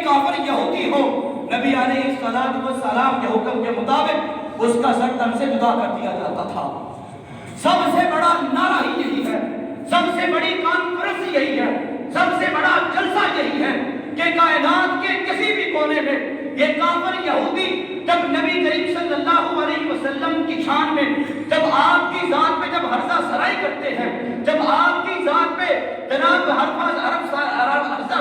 کافر یہودی ہو، نبی علیہ السلام کے حکم کے مطابق اس کا سر تن سے جدا کر دیا جاتا تھا۔ سب سے بڑا نعرہ ہی یہی ہے، سب سے بڑی کانفرنس یہی ہے، سب سے بڑا جلسہ یہی ہے کہ کائنات کے کسی بھی کونے میں یہ کافر یہودی جب نبی کریم صلی اللہ علیہ وسلم کی شان میں، جب آپ کی ذات پہ جب حرفہ سرائی کرتے ہیں، جب آپ کی ذات پہ جناب حرفہ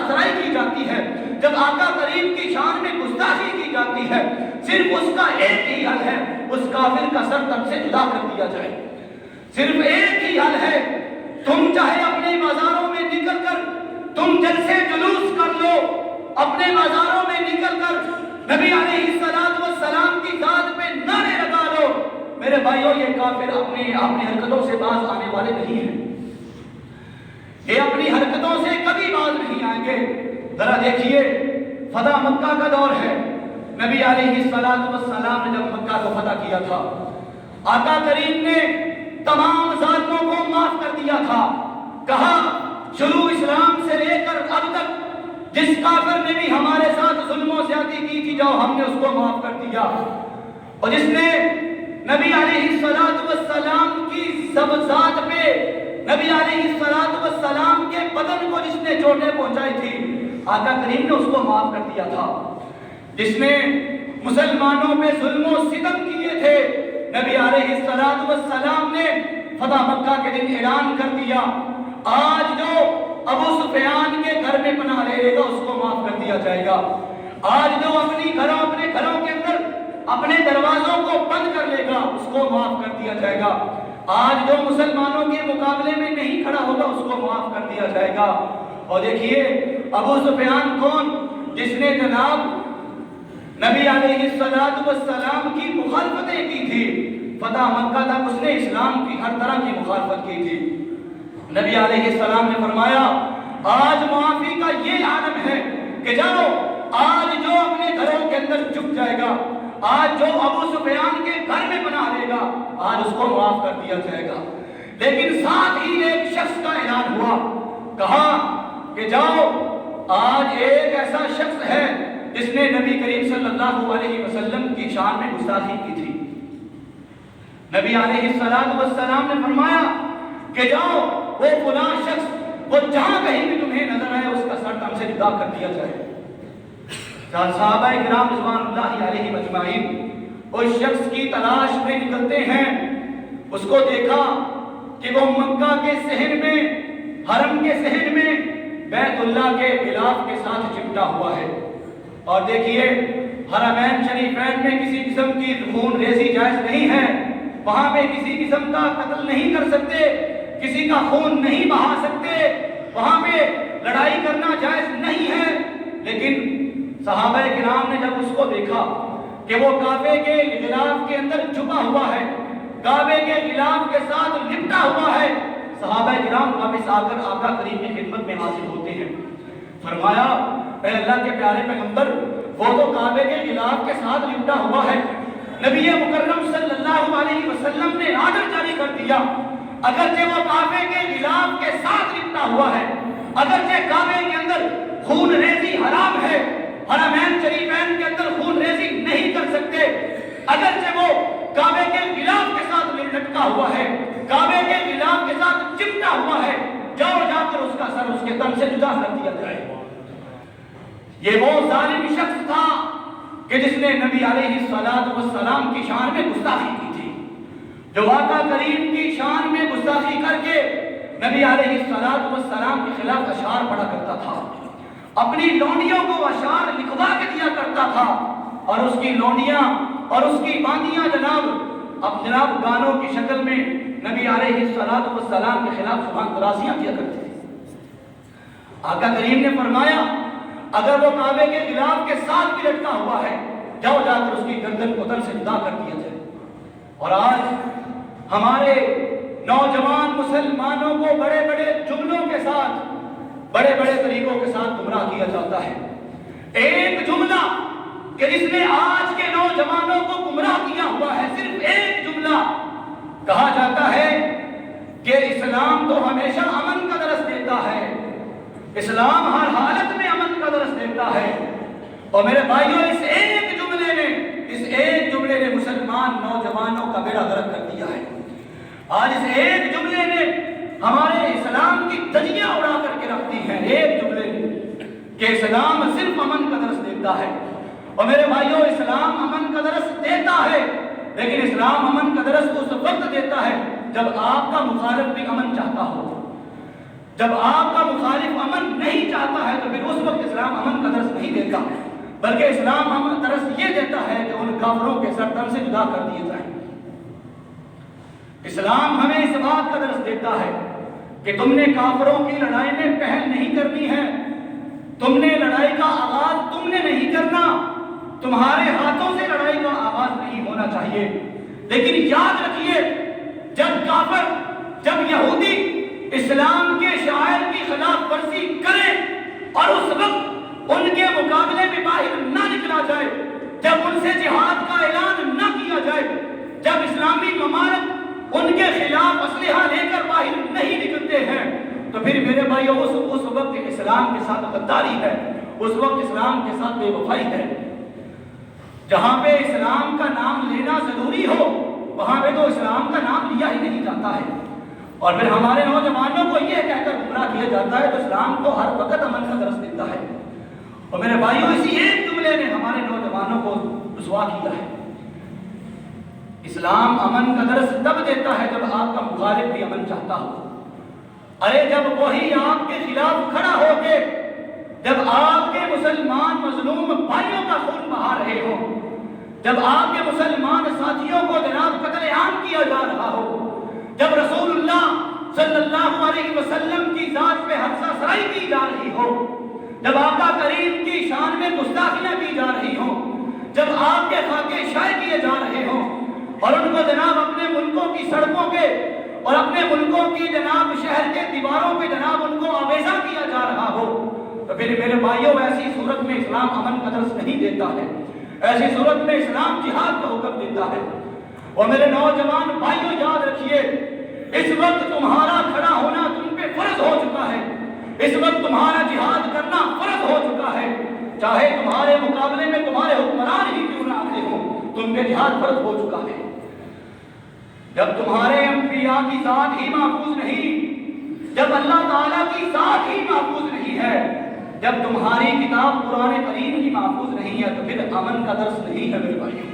سرائی کی جاتی ہے، جب آقا کریم کی شان میں گستاخی کی جاتی ہے، صرف اس کا ایک ہی حل ہے، اس کافر کا سر تن سے جدا کر دیا جائے۔ صرف ایک ہی حل ہے، تم چاہے اپنے بازاروں میں نکل کر تم جلسے جلوس کر لو، اپنے بازاروں میں نکل کر نبی علیہ السلام کی ذات پہ نعرے لگا لو، میرے بھائیوں یہ کافر اپنی حرکتوں سے باز آنے والے نہیں ہیں، یہ اپنی حرکتوں سے کبھی باز نہیں آئیں گے۔ ذرا دیکھیے فتح مکہ کا دور ہے، نبی علیہ السلام نے جب مکہ کو فتح کیا تھا، آقا کریم نے تمام ظالموں کو معاف کر دیا تھا، کہا شروع اسلام سے لے کر اب تک جس کافر نے بھی ہمارے ساتھ ظلم و زیادتی کی تھی جاؤ ہم نے اس کو معاف کر دیا، اور جس نے نبی علیہ السلام کی سب ذات پہ، نبی علیہ السلام کے بدن کو جس نے چوٹیں پہنچائی تھی آقا کریم نے اس کو معاف کر دیا تھا، جس نے مسلمانوں پہ ظلم و ستم کیے تھے نبی علیہ السلام نے فتح مکہ کے دن اعلان کر دیا آج جو ابو سفیان کے گھر میں پناہ لے گا اس کو معاف کر دیا جائے گا، آج جو اپنے گھروں کے اندر اپنے دروازوں کو بند کر لے گا اس کو معاف کر دیا جائے گا، آج جو مسلمانوں کے مقابلے میں نہیں کھڑا ہوگا اس کو معاف کر دیا جائے گا۔ اور دیکھیے ابو سفیان کون؟ جس نے جناب نبی علیہ السلام کی مخالفتیں کی تھی، فتح مکہ تک اس نے اسلام کی ہر طرح کی مخالفت کی تھی۔ نبی علیہ السلام نے فرمایا آج معافی کا یہ عالم ہے کہ جاؤ آج جو اپنے گھروں کے اندر چھپ جائے گا، آج جو ابو سفیان کے گھر میں پناہ لے گا آج اس کو معاف کر دیا جائے گا۔ لیکن ساتھ ہی ایک شخص کا اعلان ہوا، کہا کہ جاؤ آج ایک ایسا شخص ہے جس نے نبی کریم صلی اللہ علیہ وسلم کی شان میں گستاخی کی تھی۔ نبی علیہ السلام نے فرمایا کہ جاؤ وہ فلاں شخص وہ جہاں کہیں بھی تمہیں نظر آئے اس کا سر تن سے جدا کر دیا جائے۔ صحابہ کرام رضوان اللہ علیہ اجمعین اس شخص کی تلاش میں نکلتے ہیں، اس کو دیکھا کہ وہ مکہ کے صحن میں، حرم کے صحن میں بیت اللہ کے غلاف کے ساتھ چپٹا ہوا ہے، اور دیکھیے حرمین شریفین میں کسی قسم کی خون ریزی جائز نہیں ہے، وہاں پہ کسی قسم کا قتل نہیں کر سکتے، کسی کا خون نہیں بہا سکتے، وہاں پہ لڑائی کرنا جائز نہیں ہے۔ لیکن صحابہ کرام نے جب اس کو دیکھا کہ وہ کعبے کے غلاف کے اندر چھپا ہوا ہے، کعبے کے غلاف کے ساتھ لپٹا ہوا ہے، صحابہ کرام واپس آ کر آقا کریم کی خدمت میں حاضر ہوتے ہیں۔ فرمایا اے اللہ کے پیارے پیغمبر وہ تو کعبے کے غلاف کے ساتھ لپٹا ہوا ہے، نبی مکرم صلی اللہ علیہ وسلم نے آرڈر جاری کر دیا اگرچہ وہ کعبے کے غلاف کے ساتھ لپٹا ہوا ہے، اگرچہ کعبے کے اندر خون ریزی حرام ہے، حرمین شریفین کے اندر خون ریزی نہیں کر سکتے، اگرچہ وہ کعبے کے غلاف کے ساتھ لٹکا ہوا ہے، کعبے کے غلاف کے ساتھ چپٹا ہوا ہے، جاؤ جا کر اس کا سر اس کے تن سے جدا کر دیا جائے۔ یہ وہ ظالم شخص تھا کہ جس نے نبی علیہ السلام کی شان میں گستاخی کی تھی، جو آقا کریم کی شان میں گستاخی کر کے نبی علیہ السلام کے خلاف اشعار پڑھا کرتا تھا، اپنی لونڈیوں کو اشعار لکھوا کے دیا کرتا تھا، اور اس کی لونڈیاں اور اس کی باندیاں جناب گانوں کی شکل میں نبی علیہ السلام کے خلاف زبان درازیاں کیا کرتے تھے۔ آقا کریم نے فرمایا اگر وہ کعبے کے غلاف کے ساتھ بھی لٹکا ہوا ہے جاؤ جا کر اس کی گردن کو تن سے جدا کر دیا جائے۔ اور آج ہمارے نوجوان مسلمانوں کو بڑے بڑے جملوں کے ساتھ، بڑے بڑے طریقوں کے ساتھ گمراہ کیا جاتا ہے۔ ایک جملہ کہ جس نے آج کے نوجوانوں کو گمراہ کیا ہوا ہے، صرف ایک جملہ کہا جاتا ہے کہ اسلام تو ہمیشہ امن کا درس دیتا ہے، اسلام ہر حالت میں امن کا درس دیتا ہے، اور میرے بھائیوں اس ایک جملے نے مسلمان نوجوانوں کا بیڑا غرق کر دیا ہے۔ آج اس ایک جملے نے ہمارے اسلام کی دھجیاں اڑا کر کے رکھ دی ہیں، ایک جملے نے، کہ اسلام صرف امن کا درس دیتا ہے۔ اور میرے بھائیوں اسلام امن کا درس دیتا ہے، لیکن اسلام امن کا درس اس وقت دیتا ہے جب آپ کا مخالف بھی امن چاہتا ہو۔ جب آپ کا مخالف امن نہیں چاہتا ہے تو پھر اس وقت اسلام امن کا درس نہیں دیتا، بلکہ اسلام امن درس یہ دیتا ہے کہ ان کافروں کے سر تن سے جدا کر دیے جائیں۔ اسلام ہمیں اس بات کا درس دیتا ہے کہ تم نے کافروں کی لڑائی میں پہل نہیں کرنی ہے، تم نے لڑائی کا آغاز تم نے نہیں کرنا، تمہارے ہاتھوں سے لڑائی کا آغاز نہیں ہونا چاہیے۔ لیکن یاد رکھیے، جب کافر، جب یہودی اسلام کے شاعر کی خلاف ورزی کرے اور اس وقت ان کے مقابلے میں باہر نہ نکلا جائے، جب ان سے جہاد کا اعلان نہ کیا جائے، جب اسلامی ممالک ان کے خلاف اسلحہ لے کر باہر نہیں نکلتے ہیں، تو پھر میرے بھائیو اس وقت اسلام کے ساتھ غداری ہے، اس وقت اسلام کے ساتھ بے وفائی ہے۔ جہاں پہ اسلام کا نام لینا ضروری ہو وہاں پہ تو اسلام کا نام لیا ہی نہیں جاتا ہے، اور پھر ہمارے نوجوانوں کو یہ کہہ کر گمراہ کیا جاتا ہے تو اسلام تو ہر وقت امن کا درس دیتا ہے۔ اور میرے بھائیو اسی ایک جملے نے ہمارے نوجوانوں کو رسوا کیا ہے۔ اسلام امن کا درس تب دیتا ہے جب آپ کا مخالف بھی امن چاہتا ہو۔ ارے جب وہی آپ کے خلاف کھڑا ہو کے، جب آپ کے مسلمان مظلوم بھائیوں کا خون بہا رہے ہو، جب آپ کے مسلمان ساتھیوں کو جناب قتل عام کیا جا رہا ہو، جب رسول اللہ صلی اللہ علیہ وسلم کی ذات پہ حفظہ سرائی کی جا رہی ہو، جب آقا کریم کی شان میں گستاخیاں کی جا رہی ہوں، جب آپ کے خاکے شائع کیے جا رہے ہوں اور ان کو جناب اپنے ملکوں کی سڑکوں پہ اور اپنے ملکوں کی جناب شہر کے دیواروں پہ جناب ان کو آویزہ کیا جا رہا ہو، تو پھر میرے بھائیوں ایسی صورت میں اسلام امن کا درس نہیں دیتا ہے، ایسی صورت میں اسلام جہاد کا حکم دیتا ہے۔ اور میرے نوجوان بھائیوں یاد رکھیے، اس وقت تمہارا کھڑا ہونا تم پہ فرض ہو چکا ہے، اس وقت تمہارا جہاد کرنا فرض ہو چکا ہے، چاہے تمہارے مقابلے میں تمہارے حکمران ہی کیوں نہ آتے ہوں، تم پہ جہاد فرض ہو چکا ہے۔ جب تمہارے انبیاء کی ذات ہی محفوظ نہیں، جب اللہ تعالیٰ کی ذات ہی محفوظ نہیں ہے، جب تمہاری کتاب قرآن کریم ہی محفوظ نہیں ہے، تو پھر امن کا درس نہیں ہے میرے بھائیوں،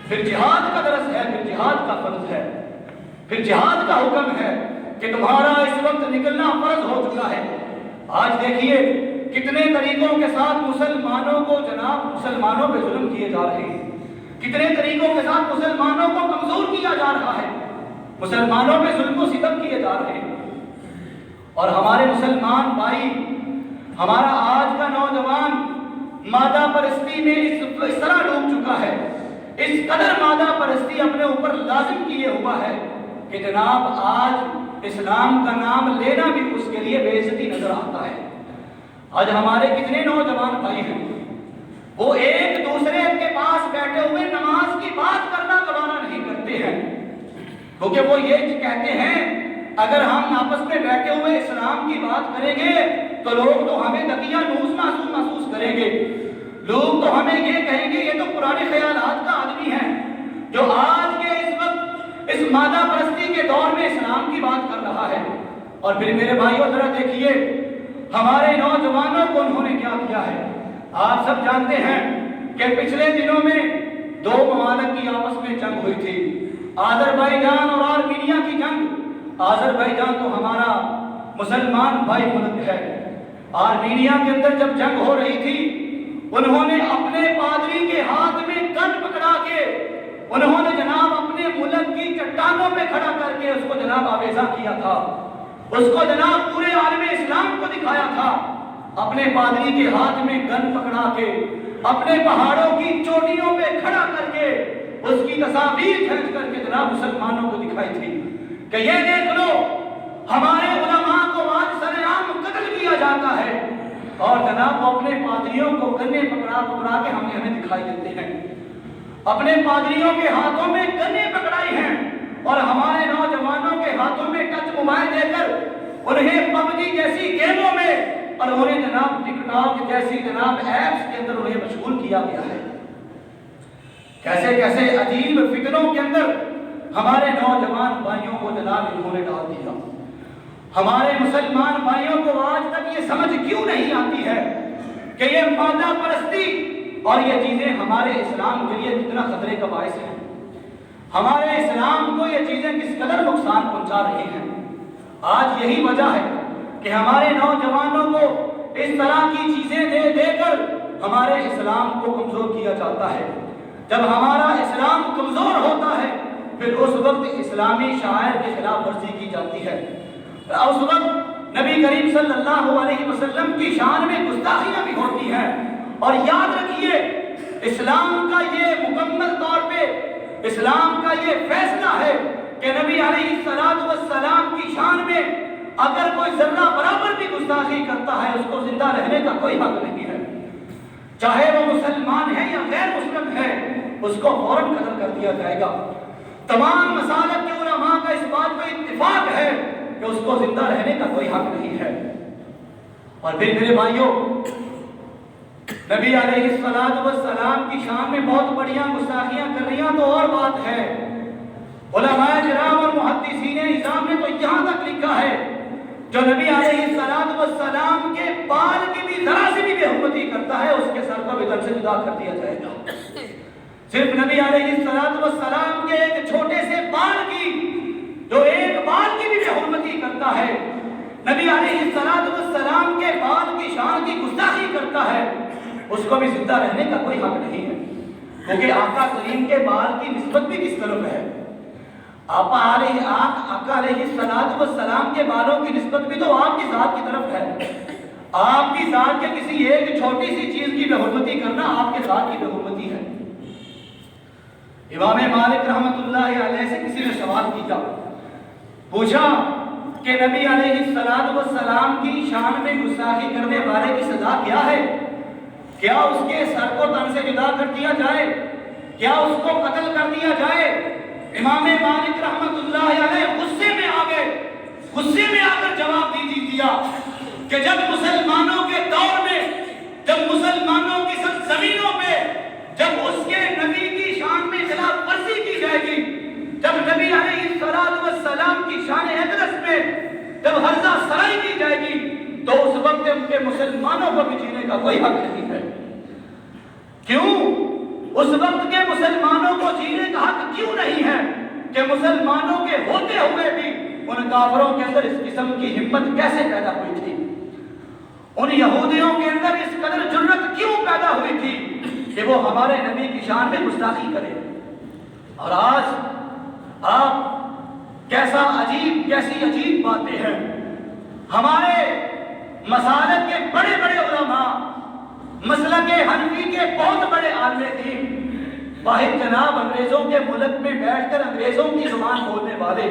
پھر جہاد کا درس ہے، پھر جہاد کا فرض ہے، پھر جہاد کا حکم ہے کہ تمہارا اس وقت نکلنا فرض ہو چکا ہے۔ آج دیکھیے کتنے طریقوں کے ساتھ مسلمانوں کو جناب مسلمانوں پہ ظلم کیے جا رہے ہیں، کتنے طریقوں کے ساتھ مسلمانوں کو کمزور کیا جا رہا ہے، مسلمانوں پہ ظلم و ستم کیے جا رہے ہیں۔ اور ہمارے مسلمان بھائی، ہمارا آج کا نوجوان مادہ پرستی میں اس طرح ڈوب چکا ہے، اس قدر مادہ پرستی اپنے اوپر لازم کیے ہوا ہے کہ جناب آج اسلام کا نام لینا بھی اس کے لیے بے عزتی نظر آتا ہے۔ آج ہمارے کتنے نوجوان بھائی ہیں، وہ ایک دوسرے کے پاس بیٹھے ہوئے نماز کی بات کرنا گوارا نہیں کرتے ہیں، کیونکہ وہ یہ کہتے ہیں اگر ہم آپس میں بیٹھے ہوئے اسلام کی بات کریں گے تو لوگ تو ہمیں تقیہ نوز محسوس کریں گے، لوگ تو ہمیں یہ کہیں گے یہ تو پرانے خیالات کا آدمی ہے جو آج کے اس وقت اس مادہ پرستی کے دور میں اسلام کی بات کر رہا ہے۔ اور پھر میرے بھائیوں ذرا دیکھیے ہمارے نوجوانوں کو انہوں نے کیا کیا ہے۔ آپ سب جانتے ہیں کہ پچھلے دنوں میں دو ممالک کی آپس میں جنگ ہوئی تھی، آذربائیجان اور آرمینیا کی جنگ۔ آذربائیجان تو ہمارا مسلمان بھائی ملک ہے، آرمینیا کے اندر جب جنگ ہو رہی تھی انہوں نے اپنے پادری کے ہاتھ میں گن پکڑا کے انہوں نے جناب اپنے ملک کی چٹانوں پہ کھڑا کر کے اس کو جناب آویزہ کیا تھا، اس کو جناب پورے عالم اسلام کو دکھایا تھا، اپنے پادری کے ہاتھ میں گن پکڑا کے اپنے پہاڑوں کی چوٹیوں پہ کھڑا کر کے اس کی تصاویر کھینچ کر کے جناب مسلمانوں کو دکھائی تھی کہ یہ دیکھ لو ہمارے علماء کو آج سرعام قتل کیا جاتا ہے، اور جناب وہ اپنے پادریوں کو گنے پکڑا کے ہمیں دکھائی دیتے ہیں، اپنے پادریوں کے ہاتھوں میں گنے پکڑائی ہیں اور ہمارے نوجوانوں کے ہاتھوں میں ٹچ موبائل دے کر انہیں پب جی جیسی گیموں میں اور انہیں جناب ٹک ٹاک جیسی جناب ایپس کے اندر انہیں مشغول کیا گیا ہے. کیسے کیسے عجیب فتنوں کے اندر ہمارے نوجوان بھائیوں کو جناب انہوں نے ڈال دیا. ہمارے مسلمان بھائیوں کو آج تک یہ سمجھ کیوں نہیں آتی ہے کہ یہ مادہ پرستی اور یہ چیزیں ہمارے اسلام کے لیے کتنا خطرے کا باعث ہے. ہمارے اسلام کو یہ چیزیں کس قدر نقصان پہنچا رہی ہیں. آج یہی وجہ ہے کہ ہمارے نوجوانوں کو اس طرح کی چیزیں دے دے کر ہمارے اسلام کو کمزور کیا جاتا ہے. جب ہمارا اسلام کمزور ہوتا ہے پھر اس وقت اسلامی شاعر کے خلاف ورزی کی جاتی ہے. اس وقت نبی کریم صلی اللہ علیہ وسلم کی شان میں گستاخیاں بھی ہوتی ہیں. اور یاد رکھیے اسلام کا یہ مکمل طور پہ اسلام کا یہ فیصلہ ہے کہ نبی علیہ السلام کی شان میں اگر کوئی ذرہ برابر بھی گستاخی کرتا ہے اس کو زندہ رہنے کا کوئی حق نہیں ہے. چاہے وہ مسلمان ہے یا غیر مسلم ہے اس کو فوراً قتل کر دیا جائے گا. تمام مسالک کے علماء کا اس بات پہ اتفاق ہے کہ اس کو زندہ رہنے کا کوئی حق نہیں ہے. اور پھر میرے بھائیوں نبی علیہ السلام کی شان میں بہت بڑیاں گستاخیاں کر رہی ہیں تو اور بات ہے. علماء کرام اور محدثین نظام نے تو یہاں تک لکھا ہے جو نبی علیہ السلام کے بال کی بھی ذرا سی بھی بے حرمتی کرتا ہے اس کے سر کو بدن سے جدا کر دیا جائے گا. صرف نبی علیہ السلام کے ایک چھوٹے سے بال کی جو ایک بال کی بھی بے حرمتی کرتا ہے نبی علیہ السلام کے بال کی شان کی گستاخی کرتا ہے اس کو بھی زندہ رہنے کا کوئی حق نہیں ہے. کیونکہ آقا کریم کے بال کی نسبت بھی کس طرف ہے. آقا علیہ السلام کے بالوں کی نسبت بھی تو آپ کی ذات کی طرف ہے. آپ کی ذات کے کسی ایک چھوٹی سی چیز کی بے حرمتی کرنا آپ کے ذات کی بے حرمتی ہے. امام مالک رحمت اللہ علیہ سے کسی نے سوال کیا پوچھا کہ نبی علیہ السلام کی شان میں گستاخی کرنے والے کی سزا کیا ہے. کیا اس کے سر کو تن سے جدا کر دیا جائے؟ کیا اس کو قتل کر دیا جائے؟ امام مالک رحمت اللہ علیہ غصے میں آ گئے. غصے میں آ کر جواب دیا کہ جب مسلمانوں کے دور میں جب مسلمانوں کی سرزمینوں پہ جب اس کے نبی کی شان میں خلاف ورزی کی جائے گی جب نبی علیہ السلام کی شان اقدس میں جب ہرزہ سرائی کی جائے گی تو اس وقت ان کے مسلمانوں کو بھی جینے کا کوئی حق نہیں ہے. کیوں اس وقت کے مسلمانوں کو جینے کا حق کیوں نہیں ہے کہ مسلمانوں کے ہوتے ہوئے بھی ان کافروں کے اندر اس قسم کی ہمت کیسے پیدا ہوئی تھی؟ ان یہودیوں کے اندر اس قدر جرت کیوں پیدا ہوئی تھی کہ وہ ہمارے نبی کی شان میں گستاخی کرے؟ اور آج آپ کیسی عجیب باتیں ہیں. ہمارے مسالک کے بڑے بڑے علماء مسلک حنفی کے بہت بڑے عالم دین واحد جناب انگریزوں کے ملک میں بیٹھ کر انگریزوں کی زبان بولنے والے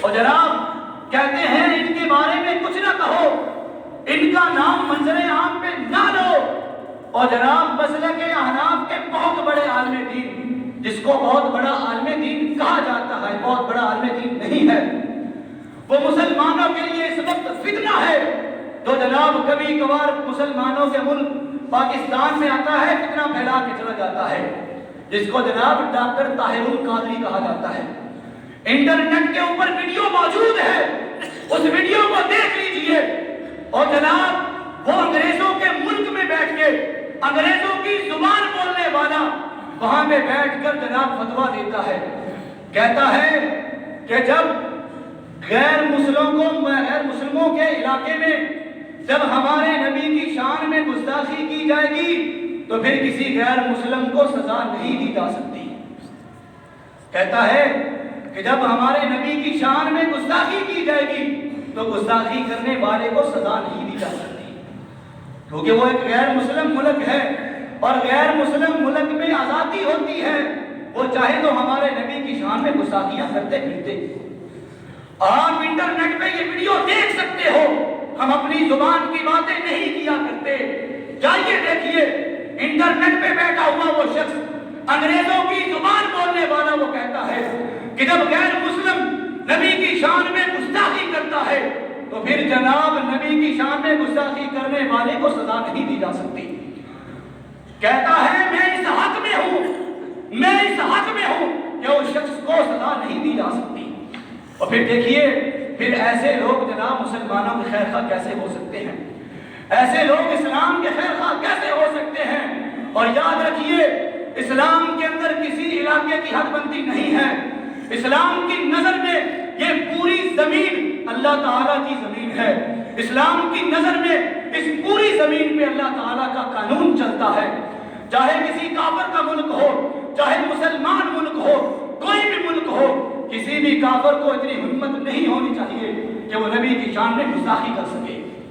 اور جناب کہتے ہیں ان کے بارے میں کچھ نہ کہو, ان کا نام منظر عام پہ نہ لو. اور جناب مسلک احناف کے بہت بڑے عالم دین جس کو بہت بڑا عالم دین کہا جاتا ہے بہت بڑا عالم دین نہیں ہے, وہ مسلمانوں کے لیے اس وقت فتنہ ہے. تو جناب کبھی کبھار مسلمانوں کے ملک پاکستان میں آتا ہے فتنہ پھیلا کے چلا جاتا ہے جس کو جناب ڈاکٹر طاہر القادری کہا جاتا ہے. انٹرنیٹ کے اوپر ویڈیو موجود ہے, اس ویڈیو کو دیکھ لیجئے. اور جناب وہ انگریزوں کے ملک میں بیٹھ کے انگریزوں کی زبان بولنے والا وہاں پہ بیٹھ کر جناب فتویٰ دیتا ہے, کہتا ہے کہ جب غیر مسلموں کے علاقے میں جب ہمارے نبی کی شان میں گستاخی کی جائے گی تو پھر کسی غیر مسلم کو سزا نہیں دی جا سکتی. کہتا ہے کہ جب ہمارے نبی کی شان میں گستاخی کی جائے گی تو گستاخی کرنے والے کو سزا نہیں دی جا سکتی, کیونکہ وہ ایک غیر مسلم ملک ہے اور غیر مسلم ملک میں آزادی ہوتی ہے. وہ چاہے تو ہمارے نبی کی شان میں گستاخیاں کرتے پھرتے. آپ انٹرنیٹ پہ یہ ویڈیو دیکھ سکتے ہو, ہم اپنی زبان کی باتیں نہیں کیا کرتے. جائیے دیکھیے انٹرنیٹ پہ بیٹھا ہوا وہ شخص انگریزوں کی زبان بولنے والا وہ کہتا ہے کہ جب غیر مسلم نبی کی شان میں گستاخی کرتا ہے تو پھر جناب نبی کی شان میں گستاخی کرنے والے کو سزا نہیں دی جا سکتی۔ کہتا ہے میں اس حق میں ہوں کہ اس شخص کو سزا نہیں دی جا سکتی۔ اور پھر دیکھیے پھر ایسے لوگ جناب مسلمانوں کے خیر خواہ کیسے ہو سکتے ہیں، ایسے لوگ اسلام کے خیر خواہ کیسے ہو سکتے ہیں۔ اور یاد رکھیے اسلام کے اندر کسی علاقے کی حد بندی نہیں ہے۔ اسلام کی نظر میں یہ پوری زمین اللہ تعالیٰ کی زمین ہے۔ اسلام کی نظر میں اس پوری زمین پہ اللہ تعالیٰ کا قانون چلتا ہے۔ چاہے کسی کافر کا ملک ہو، چاہے مسلمان ملک ہو، کوئی بھی ملک ہو، کسی بھی کافر کو اتنی ہمت نہیں ہونی چاہیے کہ وہ نبی کی شان میں گستاخی کر سکے۔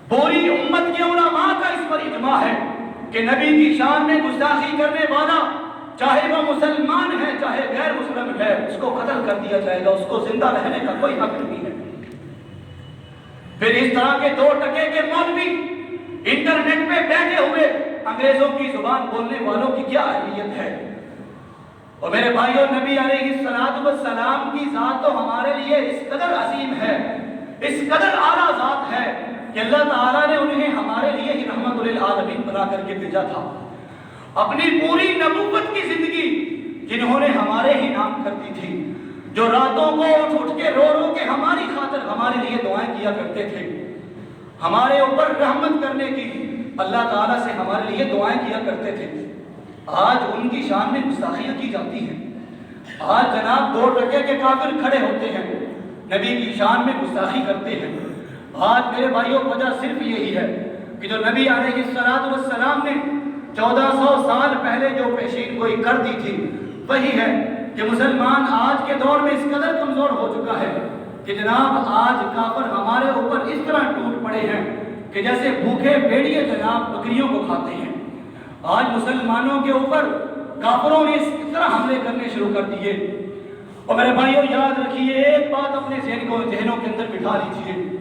پوری امت کے علماء کا اس پر اجماع ہے کہ نبی کی شان میں گستاخی کرنے والا چاہے وہ مسلمان ہے چاہے غیر مسلم ہے، اس کو قتل کر دیا جائے گا، اس کو زندہ رہنے کا کوئی حق نہیں ہے۔ پھر اس طرح کے دو ٹکے کے مولوی انٹرنیٹ پہ بیٹھے ہوئے انگریزوں کی زبان بولنے والوں کی کیا اہمیت ہے۔ اور میرے بھائیوں نبی علیہ السلام کی ذات تو ہمارے لیے اس قدر عظیم ہے، اس قدر اعلیٰ ذات ہے کہ اللہ تعالیٰ نے انہیں ہمارے لیے ہی رحمت للعالمین بنا کر کے بھیجا تھا۔ اپنی پوری نبوت کی زندگی جنہوں نے ہمارے ہی نام کر دی تھی، جو راتوں کو اٹھ کے رو رو کے ہماری خاطر ہمارے لیے دعائیں کیا کرتے تھے، ہمارے اوپر رحمت کرنے کی اللہ تعالیٰ سے ہمارے لیے دعائیں کیا کرتے تھے، آج ان کی شان میں گستاخیاں کی جاتی ہیں۔ آج جناب دو ٹکے کے کافر کھڑے ہوتے ہیں، نبی کی شان میں گستاخی کرتے ہیں۔ آج میرے بھائیوں وجہ صرف یہی ہے کہ جو نبی علیہ السلام نے 1400 سال پہلے جو پیشین گوئی کر دی تھی وہی ہے کہ مسلمان آج کے دور میں اس قدر کمزور ہو چکا ہے کہ جناب آج کافر ہمارے اوپر اس طرح ٹوٹ پڑے ہیں کہ جیسے بھوکے بھیڑیے جناب بکریوں کو کھاتے ہیں۔ آج مسلمانوں کے اوپر کافروں نے اس طرح حملے کرنے شروع کر دیے۔ اور میرے بھائیوں یاد رکھیے ایک بات اپنے ذہنوں کے اندر بٹھا لیجیے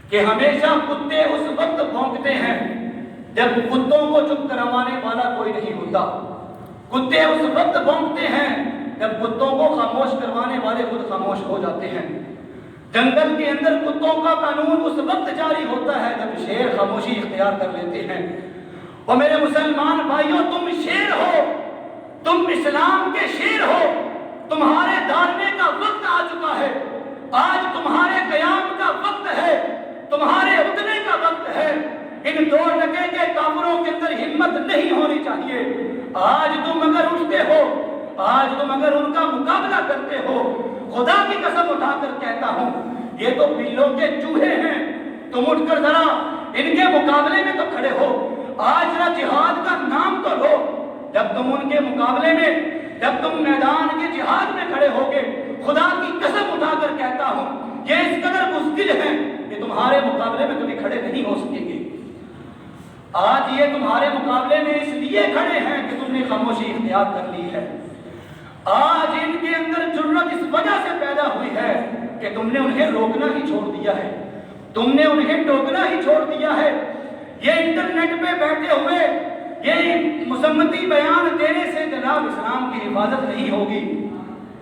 کہ ہمیشہ کتے اس وقت بھونکتے ہیں جب کتوں کو چپ کروانے والا کوئی نہیں ہوتا۔ کتے اس وقت بھونکتے ہیں جب کتوں کو خاموش کروانے والے خود خاموش ہو جاتے ہیں۔ جنگل کے اندر کتوں کا قانون اس وقت جاری ہوتا ہے جب شیر خاموشی اختیار کر لیتے ہیں۔ اور میرے مسلمان بھائیوں تم شیر ہو، تم اسلام کے شیر ہو، تمہارے دھارنے کا وقت آ چکا ہے، آج تمہارے قیام کا وقت ہے، تمہارے اٹھنے کا وقت ہے۔ ان دو ٹکے کے کافروں کے اندر ہمت نہیں ہونی چاہیے۔ آج تم اگر اٹھتے ہو، آج تم اگر ان کا مقابلہ کرتے ہو، خدا کی قسم اٹھا کر کہتا ہوں یہ تو بلوں کے چوہے ہیں، تم اٹھ کر ذرا ان کے مقابلے میں تو کھڑے ہو، آج ذرا جہاد کا نام تو لو۔ جب تم ان کے مقابلے میں، جب تم میدان کے جہاد میں کھڑے ہوگے، خدا کی قسم اٹھا کر کہتا ہوں یہ اس قدر مشکل ہے کہ تمہارے مقابلے میں کبھی کھڑے نہیں ہو سکیں گے۔ آج یہ تمہارے مقابلے میں اس لیے کھڑے ہیں کہ تم نے خاموشی اختیار کر لی ہے۔ آج ان کے اندر جرأت اس وجہ سے پیدا ہوئی ہے کہ تم نے انہیں روکنا ہی چھوڑ دیا ہے، تم نے انہیں ٹوکنا ہی چھوڑ دیا ہے۔ یہ انٹرنیٹ پہ بیٹھے ہوئے یہ مذمتی بیان دینے سے جناب اسلام کی حفاظت نہیں ہوگی۔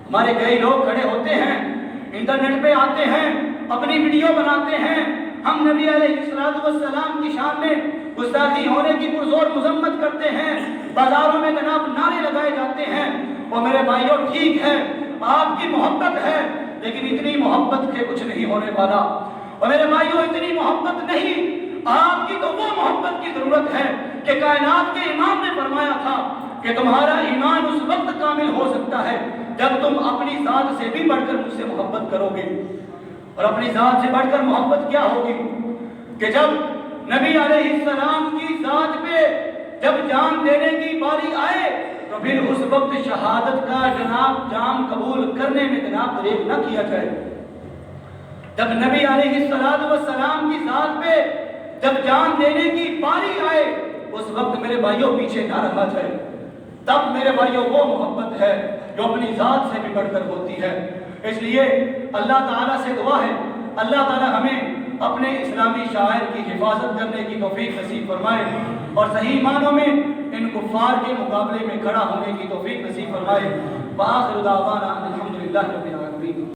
ہمارے کئی لوگ کھڑے ہوتے ہیں، انٹرنیٹ پہ آتے ہیں، اپنی ویڈیو بناتے ہیں، ہم نبی علیہ السلام کی شان میں گستاخی ہونے کی پرزور مذمت کرتے ہیں، بازاروں میں جناب نعرے لگائے جاتے ہیں۔ اور میرے بھائیوں ٹھیک ہے آپ کی محبت ہے لیکن اتنی محبت کے کچھ نہیں ہونے والا۔ اور میرے بھائیوں اتنی محبت نہیں، آپ کی تو وہ محبت کی ضرورت ہے کہ کائنات کے امام نے فرمایا تھا کہ تمہارا ایمان اس وقت کامل ہو سکتا ہے جب تم اپنی ذات سے بھی بڑھ کر مجھ سے محبت کرو گے۔ اور اپنی ذات سے بڑھ کر محبت کیا ہوگی کہ جب نبی علیہ السلام کی ذات پہ جب جان دینے کی باری آئے تو پھر اس وقت شہادت کا جناب جام قبول کرنے میں جناب دریغ نہ کیا جائے۔ جب نبی علیہ السلام کی ذات پہ جب جان دینے کی باری آئے اس وقت میرے بھائیوں پیچھے نہ رہا جائے۔ تب میرے بھائیوں وہ محبت ہے جو اپنی ذات سے بھی بڑھ کر ہوتی ہے۔ اس لیے اللہ تعالیٰ سے دعا ہے اللہ تعالیٰ ہمیں اپنے اسلامی شاعر کی حفاظت کرنے کی توفیق نصیب فرمائے اور صحیح معنوں میں ان کفار کے مقابلے میں کھڑا ہونے کی توفیق نصیب فرمائے۔ وآخر دعوانا الحمدللہ رب العالمین۔